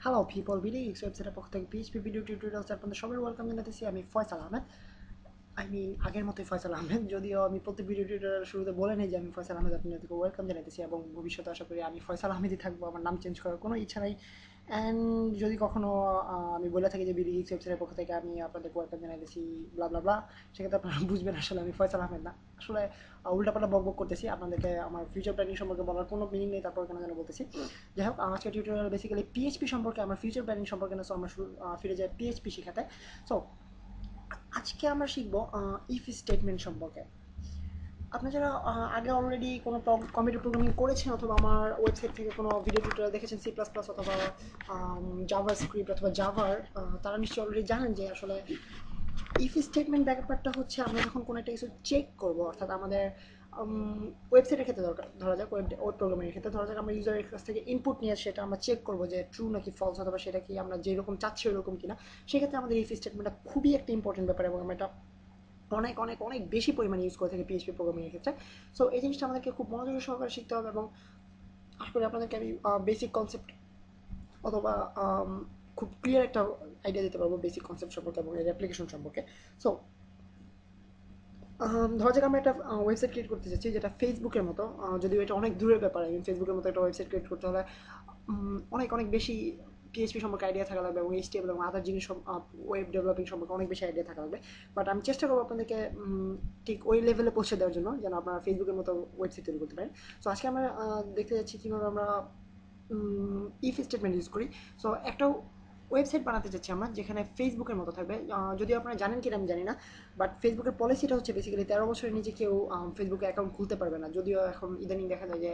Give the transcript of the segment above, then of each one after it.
Hello people BD ওয়েবসাইটের পক্ষ থেকে পিএইচপি ভিডিও টিউটোরিয়ালস আপনাদের সবাই ওয়েলকাম জানাতেছি। আমি ফয়সাল আহমেদ। আগের মতোই ফয়সাল আহমেদ, যদিও আমি প্রতি ভিডিও টিউটোরিয়াল শুরুতে বলে নেই যে আমি ফয়সাল আহমেদ আপনাদেরকে ওয়েলকাম জানাতেছি এবং ভবিষ্যতে আশা করি আমি ফয়সাল আহমেদই থাকবো, আমার নাম চেঞ্জ করার কোনো ইচ্ছা নাই। অ্যান্ড যদি কখনো আমি বলে থাকি যে বিডি ওয়েবসাইটের পক্ষ থেকে আমি আপনাদেরকে ওয়েলকাম জানাতেছি ব্লা ব্লা ব্লা, সেক্ষেত্রে আপনারা বুঝবেন আসলে আমি ফয়সাল আহমেদ না, আসলে উল্টাপাল্টা বকবক করতেছি। আপনাদেরকে আমার ফিউচার প্ল্যানিং সম্পর্কে বলার কোনো মিনিং নেই, তারপর কেন যেন বলতেছি। যাই হোক, আজকে টিউটোরিয়াল বেসিক্যালি পিএইচপি সম্পর্কে, আমার ফিউচার প্ল্যানিং সম্পর্কে না। সো আমরা ফিরে যাই পিএইচপি শেখাতে। সো আজকে আমরা শিখব ইফ স্টেটমেন্ট সম্পর্কে। আপনি যারা আগে অলরেডি কোনো কম্পিউটার প্রোগ্রামিং করেছেন অথবা আমার ওয়েবসাইট থেকে কোনো ভিডিও টিউটোরিয়াল দেখেছেন সি প্লাস প্লাস অথবা জাভা স্ক্রিপ্ট অথবা জাভার, তারা নিশ্চয়ই অলরেডি জানেন যে আসলে ইফ স্টেটমেন্ট ব্যাপারটা হচ্ছে আমরা যখন কোনো একটা কিছু চেক করব, অর্থাৎ আমাদের ওয়েবসাইটের ক্ষেত্রে ধরা যাক, ওয়েব প্রোগ্রামের ক্ষেত্রে ধরা যাক আমরা ইউজারের কাছ থেকে ইনপুট নিয়ে সেটা আমরা চেক করবো যে ট্রু নাকি ফলস, অথবা সেটা কি আমরা যেরকম চাচ্ছি ওরকম কিনা। সেক্ষেত্রে আমাদের ইফ স্টেটমেন্টটা খুবই একটা ইম্পর্টেন্ট ব্যাপার এবং আমরা এটা অনেক অনেক অনেক বেশি পরিমাণে ইউজ করে থাকি পিএইচপি প্রোগ্রামিংয়ের ক্ষেত্রে। সো এই জিনিসটা আমাদেরকে খুব মনোযোগের সহকারে শিখতে হবে এবং আশা করি আপনাদেরকে আমি বেসিক কনসেপ্ট অথবা খুব ক্লিয়ার একটা আইডিয়া দিতে পারবো বেসিক কনসেপ্ট সম্পর্কে এবং এর অ্যাপ্লিকেশন সম্পর্কে। সো ধরা যাক আমরা একটা ওয়েবসাইট ক্রিয়েট করতে চাচ্ছি যেটা ফেসবুকের মতো, যদিও এটা অনেক দূরের ব্যাপার। আই মিন ফেসবুকের মতো একটা ওয়েবসাইট ক্রিয়েট করতে হলে অনেক অনেক বেশি পিএইচপি সম্পর্কে আইডিয়া থাকা লাগবে এবং এইচটিএমএল এবং আদার জিনিস ওয়েব ডেভেলপিং সম্পর্কে অনেক বেশি আইডিয়া থাকা লাগবে। বাট আমি চেষ্টা করবো আপনাদেরকে ঠিক ওই লেভেলে পৌঁছে দেওয়ার জন্য যেন আপনারা ফেসবুকের মতো ওয়েবসাইট তৈরি করতে পারেন। সো আজকে আমরা দেখতে যাচ্ছি কীভাবে আমরা ইফ স্টেটমেন্ট ইউজ করি। সো একটা ওয়েবসাইট বানাতে চাচ্ছি আমরা যেখানে ফেসবুকের মতো থাকবে। যদিও আপনারা জানেন কিনা আমি জানি না, বাট ফেসবুকের পলিসিটা হচ্ছে বেসিক্যালি 13 বছরের নিচে কেউ ফেসবুকে অ্যাকাউন্ট খুলতে পারবে না। যদিও এখন ইদানিং দেখা যায় যে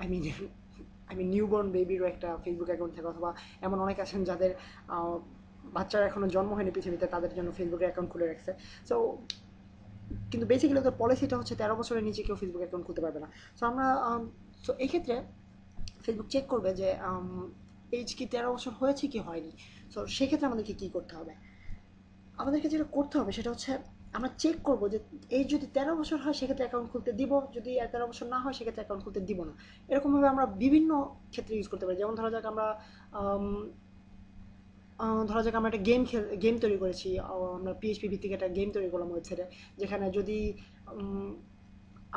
আই মিন নিউবর্ন বেবিরও একটা ফেসবুক অ্যাকাউন্ট থাকে, অথবা এমন অনেক আছেন যাদের বাচ্চারা এখনো জন্ম হয়নি পৃথিবীতে, তাদের জন্য ফেসবুকে অ্যাকাউন্ট খুলে রাখছে। সো কিন্তু বেসিক্যালি ওদের পলিসিটা হচ্ছে 13 বছরের নিচে কেউ ফেসবুক অ্যাকাউন্ট খুলতে পারবে না। সো আমরা সো এই ক্ষেত্রে ফেসবুক চেক করবে যে এইজ কি 13 বছর হয়েছে কি হয়নি। সো সেক্ষেত্রে আমাদেরকে কী করতে হবে, আমাদেরকে যেটা করতে হবে সেটা হচ্ছে আমরা চেক করবো যে এই যদি 13 বছর হয় সেক্ষেত্রে অ্যাকাউন্ট খুলতে দিব, যদি 13 বছর না হয় সেক্ষেত্রে অ্যাকাউন্ট খুলতে দিব না। এরকমভাবে আমরা বিভিন্ন ক্ষেত্রে ইউজ করতে পারি। যেমন ধরা যাক আমরা ধরা যাক আমরা একটা গেম তৈরি করেছি, আমরা পিএইচপি ভিত্তিক একটা গেম তৈরি করলাম ওয়েবসাইটে, যেখানে যদি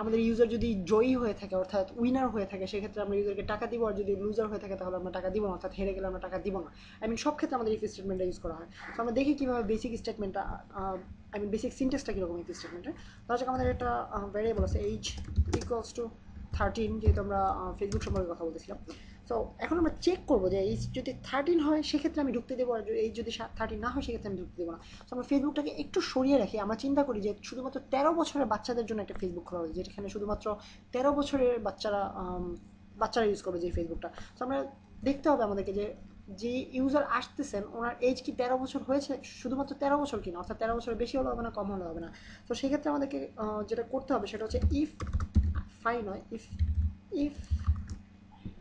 আমাদের ইউজার যদি জয়ী হয়ে থাকে অর্থাৎ উইনার হয়ে থাকে সেক্ষেত্রে আমরা ইউজারকে টাকা দিব, আর যদি লুজার হয়ে থাকে তাহলে আমরা টাকা দিব না, অর্থাৎ হেরে গেলে আমরা টাকা দিব না। সব ক্ষেত্রে আমাদের ইফ স্টেটমেন্টটা ইউজ করা হয়। তো আমরা দেখি কীভাবে বেসিক স্টেটমেন্টটা, বেসিক সিনটেক্সটা কীরকম ইফ স্টেটমেন্টের। ধরা যাক আমাদের একটা ভ্যারিয়েবল আছে এইজ ইকুয়ালস টু 13, যেহেতু আমরা ফেসবুক সম্পর্কে কথা বলতেছিলাম। সো এখন আমরা চেক করবো যে এইজ যদি 13 হয় সেক্ষেত্রে আমি ঢুকতে দেবো, আর এইজ যদি 13 না হয় সেক্ষেত্রে আমি ঢুকতে দেবো না। তো আমরা ফেসবুকটাকে একটু সরিয়ে রাখি, আমরা চিন্তা করি যে শুধুমাত্র 13 বছরের বাচ্চাদের জন্য একটা ফেসবুক খোলা হয়েছে, যেখানে শুধুমাত্র 13 বছরের বাচ্চারা ইউজ করবে যে ফেসবুকটা। তো আমরা দেখতে হবে আমাদেরকে যে যে ইউজার আসতেছেন ওনার এজ কি 13 বছর হয়েছে, শুধুমাত্র 13 বছর কিনা, অর্থাৎ 13 বছরের বেশি হলে হবে না, কম হলে হবে না। তো সেক্ষেত্রে আমাদেরকে যেটা করতে হবে সেটা হচ্ছে ইফ ফাই নয়, ইফ ইফ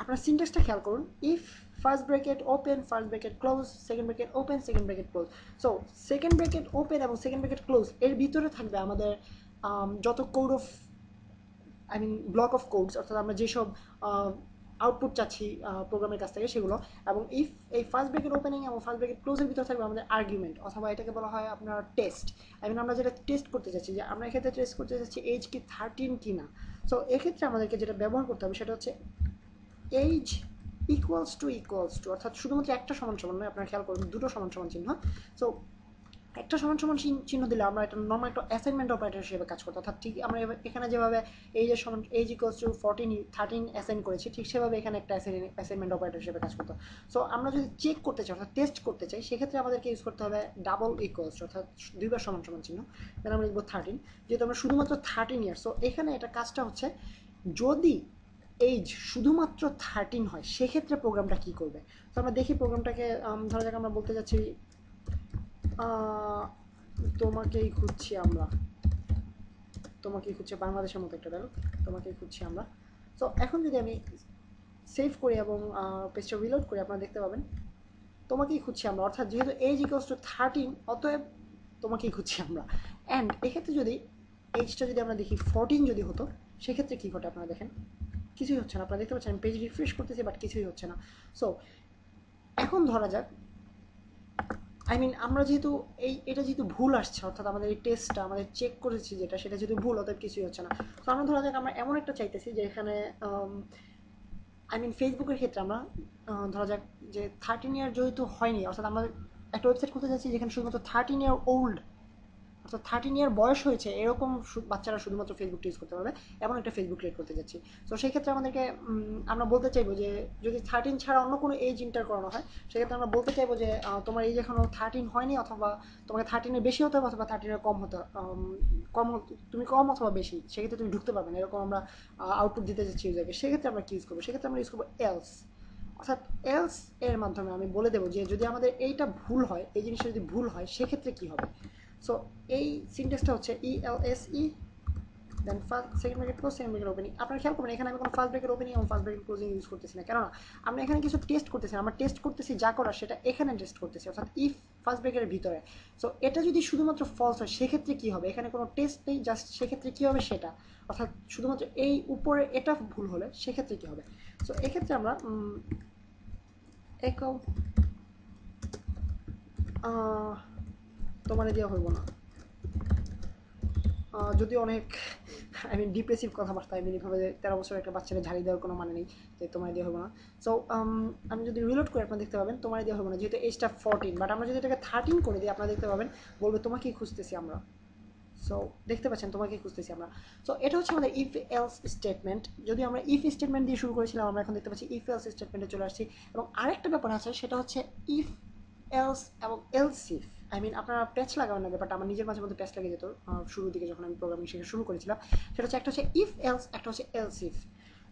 আপনার সিনট্যাক্সটা খেয়াল করুন। If first bracket open, first bracket close, second bracket open, second bracket close. So second bracket open এবং সেকেন্ড ব্র্যাকেট ক্লোজ এর ভিতরে থাকবে আমাদের যত code of block of codes, অর্থাৎ আমরা যেসব আউটপুট চাচ্ছি প্রোগ্রামের কাছ থেকে সেগুলো। এবং ইফ এই ফার্স্ট ব্র্যাকেট ওপেনিং এবং ফার্স্ট ব্র্যাকেট ক্লোজের ভিতরে থাকবে আমাদের আর্গুমেন্ট, অথবা এটাকে বলা হয় আপনার টেস্ট। আমরা যেটা টেস্ট করতে চাচ্ছি, যে আমরা এক্ষেত্রে টেস্ট করতে চাচ্ছি এজ কি 13 কি না। সো এক্ষেত্রে আমাদেরকে যেটা ব্যবহার করতে হবে সেটা হচ্ছে এইজ ইকুয়ালস টু অর্থাৎ শুধুমাত্র একটা সমান সমান নয়, আপনারা খেয়াল করুন দুটো সমান সমান চিহ্ন। সো একটা সমান সমান চিহ্ন দিলে আমরা এটা নর্মাল একটা অ্যাসাইনমেন্ট অপারেটর হিসেবে কাজ করতো, অর্থাৎ ঠিক আমরা এখানে যেভাবে এইজের সমান এইজ ইকুয়ালস টু 13 অ্যাসাইন করেছি, ঠিক সেভাবে এখানে একটা অ্যাসাইনমেন্ট অপারেটর হিসেবে কাজ করতো। সো আমরা যদি চেক করতে চাই অর্থাৎ টেস্ট করতে চাই সেক্ষেত্রে আমাদেরকে ইউজ করতে হবে ডাবল ইকুয়ালস টু, অর্থাৎ দুইবার সমান সমান চিহ্ন। দেন আমরা লিখবো 13, যেহেতু আমরা শুধুমাত্র 13 ইয়ার্স। সো এখানে এটা কাজটা হচ্ছে যদি এইজ শুধুমাত্র 13 হয় সেক্ষেত্রে প্রোগ্রামটা কী করবে। তো আমরা দেখি প্রোগ্রামটাকে, ধরা যাক আমরা বলতে যাচ্ছি তোমাকেই খুঁজছি আমরা, তোমাকেই খুঁজছে বাংলাদেশের মতো একটা ডায়লগ, তোমাকেই খুঁজছি আমরা। তো এখন যদি আমি সেভ করি এবং পেজটা রিলোড করি, আপনারা দেখতে পাবেন তোমাকেই খুঁজছি আমরা, অর্থাৎ যেহেতু এইজ ইকুয়ালস টু 13 অতএব তোমাকেই খুঁজছি আমরা। অ্যান্ড এক্ষেত্রে যদি এইজটা যদি আমরা দেখি 14 যদি হতো সেক্ষেত্রে কী ঘটে আপনারা দেখেন, কিছুই হচ্ছে না। আপনারা দেখতে পাচ্ছেন আমি পেজ রিফ্রেশ করতেছি বাট কিছুই হচ্ছে না। সো এখন ধরা যাক আমরা যেহেতু এটা যেহেতু ভুল আসছে, অর্থাৎ আমাদের এই টেস্টটা আমাদের চেক করেছি যেটা, সেটা যেহেতু ভুল, অতএব কিছুই হচ্ছে না। তো আমরা ধরা যাক আমরা এমন একটা চাইতেছি যে এখানে ফেসবুকের ক্ষেত্রে আমরা ধরা যাক যে 13 ইয়ার যেহেতু হয়নি, অর্থাৎ আমরা একটা ওয়েবসাইট খুলতে যাচ্ছি যেখানে শুধুমাত্র 13 ইয়ার ওল্ড, অর্থাৎ 13 ইয়ার বয়স হয়েছে এরকম বাচ্চারা শুধুমাত্র ফেসবুকটা ইউজ করতে পারবে, এমন একটা ফেসবুক ক্রিয়েট করতে যাচ্ছি। তো সেই ক্ষেত্রে আমাদেরকে আমরা বলতে চাইবো যে যদি 13 ছাড়া অন্য কোনো এজ ইন্টার করানো হয়, সেক্ষেত্রে আমরা বলতে চাইবো যে তোমার এজ এখনো 13 হয়নি, অথবা তোমাকে 13-এর বেশি হতে হবে, অথবা 13-এর কম হতে তুমি কম অথবা বেশি, সেক্ষেত্রে তুমি ঢুকতে পারবে না, এরকম আমরা আউটপুট দিতে যাচ্ছি ইউজারকে। সেক্ষেত্রে আমরা কি ইউজ করবো? সেক্ষেত্রে আমরা ইউজ করবো এলস। অর্থাৎ এলস এর মাধ্যমে আমি বলে দেবো যে যদি আমাদের এইটা ভুল হয়, এই জিনিসটা যদি ভুল হয়, সেক্ষেত্রে কি হবে। সো এই সিনট্যাক্সটা হচ্ছে ELSE, then first second bracket close, second bracket opening. আপনারা খেয়াল করবেন এখানে আমি কোনো ফার্স্ট ব্র্যাকেট ওপেনিং এবং ফার্স্ট ব্র্যাকেট ক্লোজিং ইউজ করতেছি না, কেননা আমরা এখানে কিছু টেস্ট করতেছি, আমরা টেস্ট করতেছি যা করার সেটা এখানে টেস্ট করতেছি, অর্থাৎ ইফ ফার্স্ট ব্র্যাকেটের ভিতরে। সো এটা যদি শুধুমাত্র ফলস হয় সেক্ষেত্রে কি হবে, এখানে কোনো টেস্ট নেই, জাস্ট সেক্ষেত্রে কি হবে সেটা, অর্থাৎ শুধুমাত্র এই উপরে এটা ভুল হলে সেক্ষেত্রে কি হবে। সো এক্ষেত্রে আমরা একও তোমার দেওয়া হইব না, যদি অনেক ডিপ্রেসিভ কথাবার্তা, এইভাবে 13 বছরের একটা বাচ্চাকে ঝাড়ি দেওয়ার কোনো মানে নেই যে তোমার দেওয়া হবে না। সো আমি যদি রিলোড করে আপনারা দেখতে পাবেন তোমার দেওয়া হবে না, যেহেতু এজটা 14, বাট আমরা যদি এটাকে 13 করে দিই আপনারা দেখতে পাবেন বলবে তোমাকেই খুঁজতেছি আমরা। সো দেখতে পাচ্ছেন তোমাকেই খুঁজতেছি আমরা। সো এটা হচ্ছে আমাদের ইফ এলস স্টেটমেন্ট। যদি আমরা ইফ স্টেটমেন্ট দিয়ে শুরু করেছিলাম, আমরা এখন দেখতে পাচ্ছি ইফ এলস স্টেটমেন্টে চলে আসছি। এবং আরেকটা ব্যাপার আছে, সেটা হচ্ছে ইফ এলস এবং এলস ইফ। আপনারা প্যাচ লাগাবেন না, ব্যাপারটা আমার নিজের মাঝে মধ্যে প্যাচ লেগে যেত শুরুর দিকে যখন আমি প্রোগ্রামিং শেখা শুরু করেছিলাম। সেটা হচ্ছে একটা হচ্ছে ইফ এলস, একটা হচ্ছে এলস ইফ।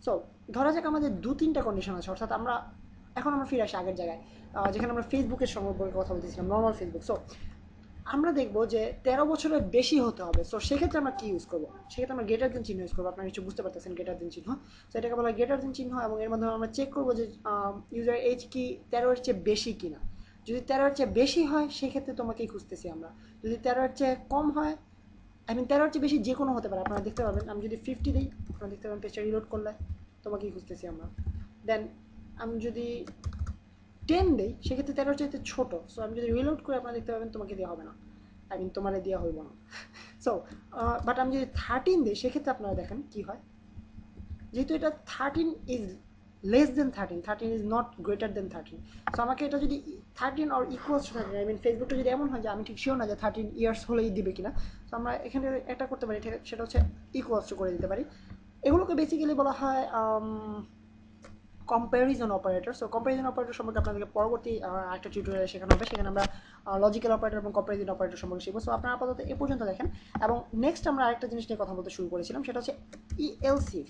সো ধরা যাক আমাদের 2-3টা কন্ডিশন আছে, অর্থাৎ এখন আমরা ফিরে আসি আগের জায়গায়, যেখানে আমরা ফেসবুকের সম্পর্কে কথা বলতেছিলাম, নর্মাল ফেসবুক। সো আমরা দেখবো যে 13 বছরের বেশি হতে হবে। সো সেক্ষেত্রে আমরা কি ইউজ করবো? সেক্ষেত্রে আমরা গ্রেটার দেন চিহ্ন ইউজ করবো। আপনারা কিছু বুঝতে পারতেছেন গ্রেটার দেন চিহ্ন। তো এটাকে বলা হয় গ্রেটার দেন চিহ্ন, এবং এর মাধ্যমে আমরা চেক করবো যে ইউজার এজ কি 13-এর চেয়ে বেশি কিনা। যদি 13-এর চেয়ে বেশি হয় সেক্ষেত্রে তোমাকেই খুঁজতেছি আমরা। যদি 13-এর চেয়ে কম হয়, 13-এর চেয়ে বেশি যে কোনো হতে পারে, আপনারা দেখতে পাবেন। আমি যদি 50 দিই, আপনারা দেখতে পাবেন পেজটা রিলোড করলে তোমাকেই খুঁজতেছি আমরা। দেন আমি যদি 10 দেই, সেক্ষেত্রে 13-এর চাইতে ছোট। সো আমি যদি রিলোড করে আপনারা দেখতে পাবেন তোমাকে দেওয়া হবে না, তোমারে দেওয়া হইব না। সো বাট আমি যদি 13 দিই, সেক্ষেত্রে আপনারা দেখেন কি হয়। যেহেতু এটা 13 is less than 13 is not greater than 13। So আমাকে এটা যদি 13 অর ইকুয়ালস টু 13, ফেসবুকটা যদি এমন হয় যে আমি ঠিক শিওর না যে 13 ইয়ার্স হলেই দিবে কিনা, তো আমরা এখানে এটা করতে পারি, সেটা হচ্ছে ইকুয়ালস টু করে দিতে পারি। এগুলোকে বেসিক্যালি বলা হয় comparison operator. So comparison operator সম্পর্কে আপনাদেরকে পরবর্তী একটা টিউটোরিয়ালে শেখানো হবে, সেখানে আমরা লজিক্যাল অপারেটর এবং কম্প্যারিজন অপারেটর সম্পর্কে শিখবো। সো আপনারা আপাতত এ পর্যন্ত দেখেন। এবং নেক্সট আমরা আরেকটা জিনিস নিয়ে কথা বলতে শুরু করেছিলাম, সেটা হচ্ছে এলসিফ।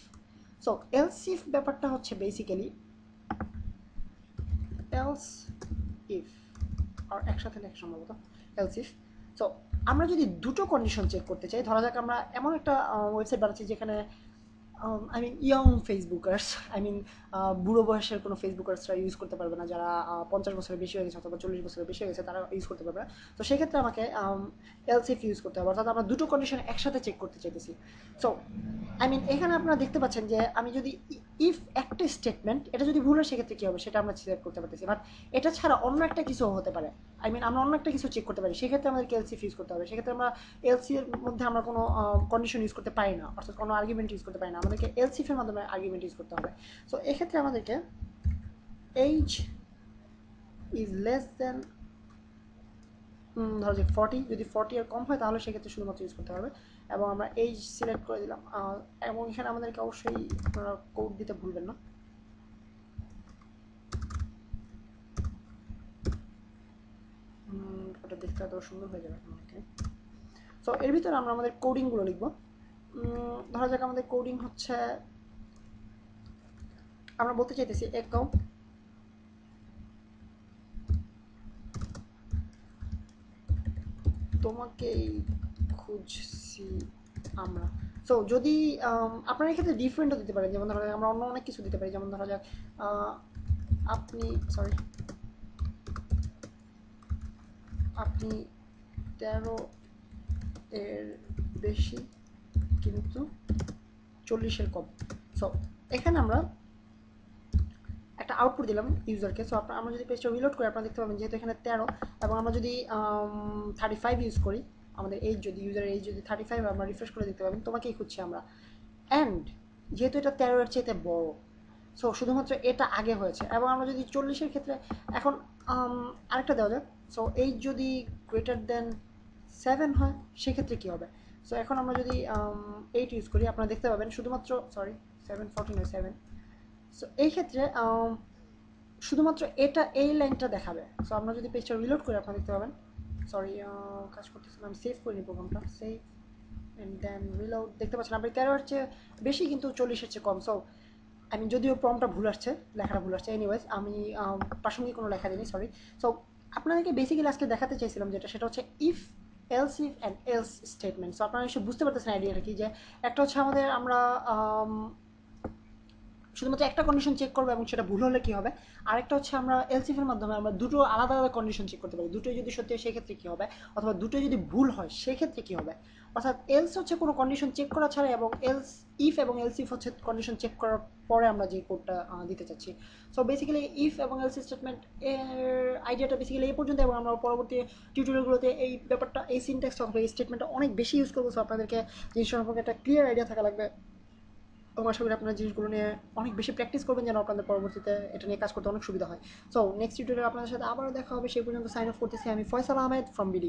সো এলসিফ ব্যাপারটা হচ্ছে বেসিক্যালি এলস ইফ, আর একসাথে লেখা সম্ভবত এলসিফ। সো আমরা যদি দুটো কন্ডিশন চেক করতে চাই, ধরা যাক আমরা এমন একটা ওয়েবসাইট বানাচ্ছি যেখানে ইয়ং ফেসবুকার্স, বুড়ো বয়সের কোনো ফেসবুকার্সরা ইউজ করতে পারবে না, যারা 50 বছরের বেশি হয়ে গেছে অথবা 40 বছরের বেশি হয়ে গেছে তারা ইউজ করতে পারবে না। তো সেক্ষেত্রে আমাকে এলসিফ ইউজ করতে হবে, অর্থাৎ আমরা দুটো কন্ডিশন একসাথে চেক করতে চাইতেছি। সো এখানে আপনারা দেখতে পাচ্ছেন যে আমি যদি ইফ একটা স্টেটমেন্ট এটা যদি ভুল হয় সেক্ষেত্রে কী হবে সেটা আমরা সিলেক্ট করতে পারতেছি, বাট এটা ছাড়া অন্য একটা কিছু হতে পারে। আমরা অন্য একটা কিছু চেক করতে পারি, সেক্ষেত্রে আমাদেরকে এলসিফ ইউজ করতে হবে। সেক্ষেত্রে আমরা এলসি এর মধ্যে আমরা কোনো কন্ডিশন ইউজ করতে পারি না, অর্থাৎ কোনো আর্গুমেন্ট ইউজ করতে পারি না, আমাদেরকে এলসিফ এর মাধ্যমে আর্গুমেন্ট ইউজ করতে হবে। সো এক্ষেত্রে আমাদেরকে এইজ ইজ লেস দেন ধরো যে 40, যদি 40 এর কম হয় তাহলে সেক্ষেত্রে শুধুমাত্র ইউজ করতে হবে। এবং আমরা এইজ সিলেক্ট করে দিলাম, এবং এখানে আমাদেরকে অবশ্যই আপনারা কোড দিতে ভুলবেন না। ওটা দেখতে এত সুন্দর হয়ে যাবে আপনাকে। সো এর ভিতরে আমরা আমাদের কোডিংগুলো লিখবো। ধরা যাক আমাদের কোডিং হচ্ছে, আমরা বলতে চাইতেছি একাও তোমাকেই খুঁজছি আমরা। সো যদি আপনার এক্ষেত্রে ডিফারেন্টও দিতে পারেন, যেমন ধরা যাক আমরা অন্য অনেক কিছু দিতে পারি, যেমন ধরা যাক আপনি আপনি 13 এর বেশি কিন্তু 40-এর কম। সো এখানে আমরা একটা আউটপুট দিলাম ইউজারকে। সো আমরা যদি পেজটা রিলোড করি আপনারা দেখতে পাবেন যেহেতু এখানে 13 এবং আমরা যদি 35 ইউজ করি, আমাদের এইজ যদি ইউজারের এইজ যদি 35 আমরা রিফ্রেশ করে দেখতে পাবেন তোমাকেই খুঁজছি আমরা। অ্যান্ড যেহেতু এটা 13-এর চাইতে বড়, সো শুধুমাত্র এটা আগে হয়েছে। এবং আমরা যদি 40-এর ক্ষেত্রে এখন আরেকটা দেওয়া যাক। সো এইজ যদি গ্রেটার দেন 7 হয় সেক্ষেত্রে কী হবে? সো এখন আমরা যদি 8 ইউজ করি আপনারা দেখতে পাবেন শুধুমাত্র, সরি 714 নয় 7। সো এই ক্ষেত্রে শুধুমাত্র এটা এই লাইনটা দেখাবে। সো আমরা যদি পেজটা রিলোড করি আপনারা দেখতে পাবেন, সরি কাজ করতেছিলাম, আমি সেভ করিনি প্রোগ্রামটা, সেভ অ্যান্ড দেন রিলোড। দেখতে পাচ্ছেন আপনি 13-এর চেয়ে বেশি কিন্তু 40-এর চেয়ে কম। সো আমি যদিও প্রমটা ভুল আসছে, লেখাটা ভুল আসছে, এনিওয়েজ আমি প্রাসঙ্গিক কোনো লেখা দিইনি, সরি। সো আপনাদেরকে বেসিক্যালি আজকে দেখাতে চাইছিলাম যেটা, সেটা হচ্ছে if else if and else statement. So আপনারা এসে বুঝতে পারতেছেন আইডিয়াটা কি, যে একটা হচ্ছে আমাদের আমরা শুধুমাত্র একটা কন্ডিশন চেক করবো এবং সেটা ভুল হলে কী হবে। আরেকটা হচ্ছে আমরা এলসিফের মাধ্যমে আমরা দুটো আলাদা আলাদা কন্ডিশন চেক করতে পারি, দুটোই যদি সত্যি হয় সেক্ষেত্রে কী হবে, অথবা দুটোই যদি ভুল হয় সেক্ষেত্রে কী হবে। অর্থাৎ এলস হচ্ছে কোনো কন্ডিশন চেক করা ছাড়া, এবং এলস ইফ এবং এলসিফ হচ্ছে কন্ডিশন চেক করার পরে আমরা যে কোডটা দিতে চাচ্ছি। সো বেসিক্যালি ইফ এবং এলস স্টেটমেন্ট এর আইডিয়াটা বেসিক্যালি এই পর্যন্ত, এবং আমরা পরবর্তী টিউটোরিয়ালগুলোতে এই ব্যাপারটা, এই সিনট্যাক্স অথবা এই স্টেটমেন্টটা অনেক বেশি ইউজ করবো। সো আপনাদেরকে জিনিস সম্পর্কে একটা ক্লিয়ার আইডিয়া থাকা লাগবে, এবং আশা করি আপনারা জিনিসগুলো নিয়ে অনেক বেশি প্র্যাকটিস করবেন যেন আপনাদের পরবর্তীতে এটা নিয়ে কাজ করতে অনেক সুবিধা হয়। সো নেক্সট টিউটোরিয়ালে আপনাদের সাথে আবারও দেখা হবে, সেই পর্যন্ত সাইন অফ করতেছি আমি ফয়সাল আহমেদ ফ্রম বিডি।